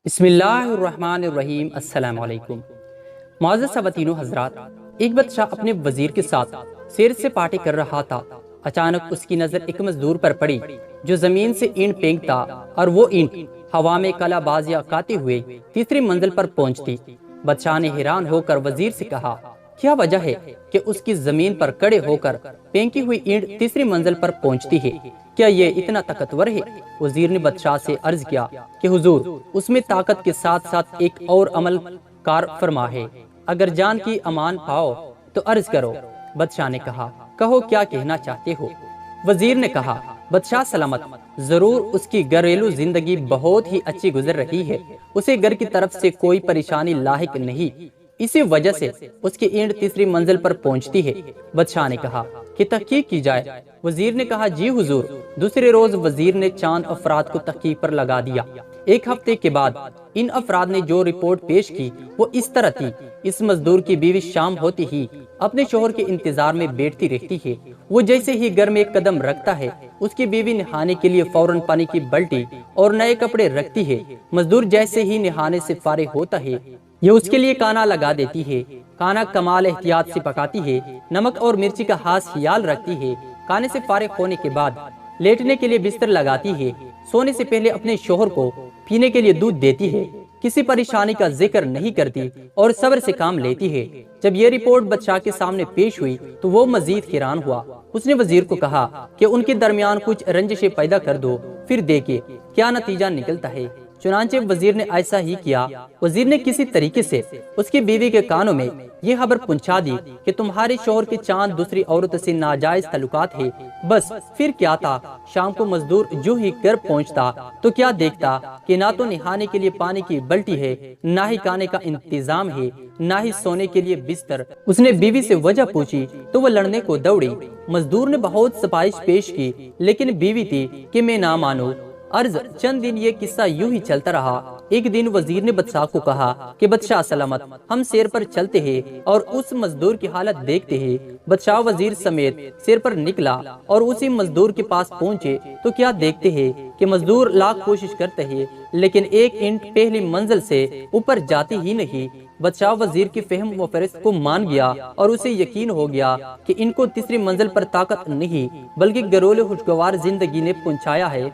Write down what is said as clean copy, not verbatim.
بسم اللہ الرحمن الرحیم۔ السلام علیکم معزز خواتین و حضرات، ایک بادشاہ اپنے وزیر کے ساتھ سیر سے پارٹی کر رہا تھا۔ اچانک اس کی نظر ایک مزدور پر پڑی جو زمین سے اینٹ پھینکتا اور وہ اینٹ ہوا میں کلا بازیاں کاتے ہوئے تیسری منزل پر پہنچتی۔ بادشاہ نے حیران ہو کر وزیر سے کہا، کیا وجہ ہے کہ اس کی زمین پر کڑے ہو کر پھینکی ہوئی اینٹ تیسری منزل پر پہنچتی ہے؟ کیا یہ اتنا طاقتور ہے؟ وزیر نے بادشاہ سے عرض کیا کہ حضور، اس میں طاقت کے ساتھ ساتھ ایک اور عمل کار فرما ہے۔ اگر جان کی امان پاؤ تو عرض کرو۔ بادشاہ نے کہا، کہو کیا کہنا چاہتے ہو؟ وزیر نے کہا، بادشاہ سلامت، ضرور اس کی گھریلو زندگی بہت ہی اچھی گزر رہی ہے، اسے گھر کی طرف سے کوئی پریشانی لاحق نہیں، اسی وجہ سے اس کی اینٹ تیسری منزل پر پہنچتی ہے۔ بادشاہ نے کہا کہ تحقیق کی جائے۔ وزیر نے کہا، جی حضور۔ دوسرے روز وزیر نے چاند افراد کو تحقیق پر لگا دیا۔ ایک ہفتے کے بعد ان افراد نے جو رپورٹ پیش کی وہ اس طرح تھی۔ اس مزدور کی بیوی شام ہوتی ہی اپنے شوہر کے انتظار میں بیٹھتی رہتی ہے۔ وہ جیسے ہی گھر میں ایک قدم رکھتا ہے، اس کی بیوی نہانے کے لیے فوراً پانی کی بالٹی اور نئے کپڑے رکھتی ہے۔ مزدور جیسے ہی نہانے سے فارغ ہوتا ہے، یہ اس کے لیے کھانا لگا دیتی ہے۔ کھانا کمال احتیاط سے پکاتی ہے، نمک اور مرچی کا خاص خیال رکھتی ہے۔ کھانے سے فارغ ہونے کے بعد لیٹنے کے لیے بستر لگاتی ہے۔ سونے سے پہلے اپنے شوہر کو پینے کے لیے دودھ دیتی ہے۔ کسی پریشانی کا ذکر نہیں کرتی اور صبر سے کام لیتی ہے۔ جب یہ رپورٹ بادشاہ کے سامنے پیش ہوئی تو وہ مزید حیران ہوا۔ اس نے وزیر کو کہا کہ ان کے درمیان کچھ رنجشیں پیدا کر دو، پھر دیکھیں کیا نتیجہ نکلتا ہے۔ چنانچہ وزیر نے ایسا ہی کیا۔ وزیر نے کسی طریقے سے اس کی بیوی کے کانوں میں یہ خبر پہنچا دی کہ تمہارے شوہر کے چاند دوسری عورت سے ناجائز تعلقات ہے۔ بس پھر کیا تھا، شام کو مزدور جو ہی گھر پہنچتا تو کیا دیکھتا کہ نہ تو نہانے کے لیے پانی کی بالٹی ہے، نہ ہی کھانے کا انتظام ہے، نہ ہی سونے کے لیے بستر۔ اس نے بیوی سے وجہ پوچھی تو وہ لڑنے کو دوڑی۔ مزدور نے بہت سفارش پیش کی لیکن بیوی تھی کہ میں نہ مانوں۔ عرض چند دن یہ قصہ یوں ہی چلتا رہا۔ ایک دن وزیر نے بادشاہ کو کہا کہ بادشاہ سلامت، ہم سیر پر چلتے ہیں اور اس مزدور کی حالت دیکھتے ہیں۔ بادشاہ وزیر سمیت سیر پر نکلا اور اسی مزدور کے پاس پہنچے تو کیا دیکھتے ہیں کہ مزدور لاکھ کوشش کرتے ہیں لیکن ایک اینٹ پہلی منزل سے اوپر جاتی ہی نہیں۔ بادشاہ وزیر کی فہم و فہرست کو مان گیا اور اسے یقین ہو گیا کہ ان کو تیسری منزل پر طاقت نہیں بلکہ گھریلو خوشگوار زندگی نے پہنچایا ہے۔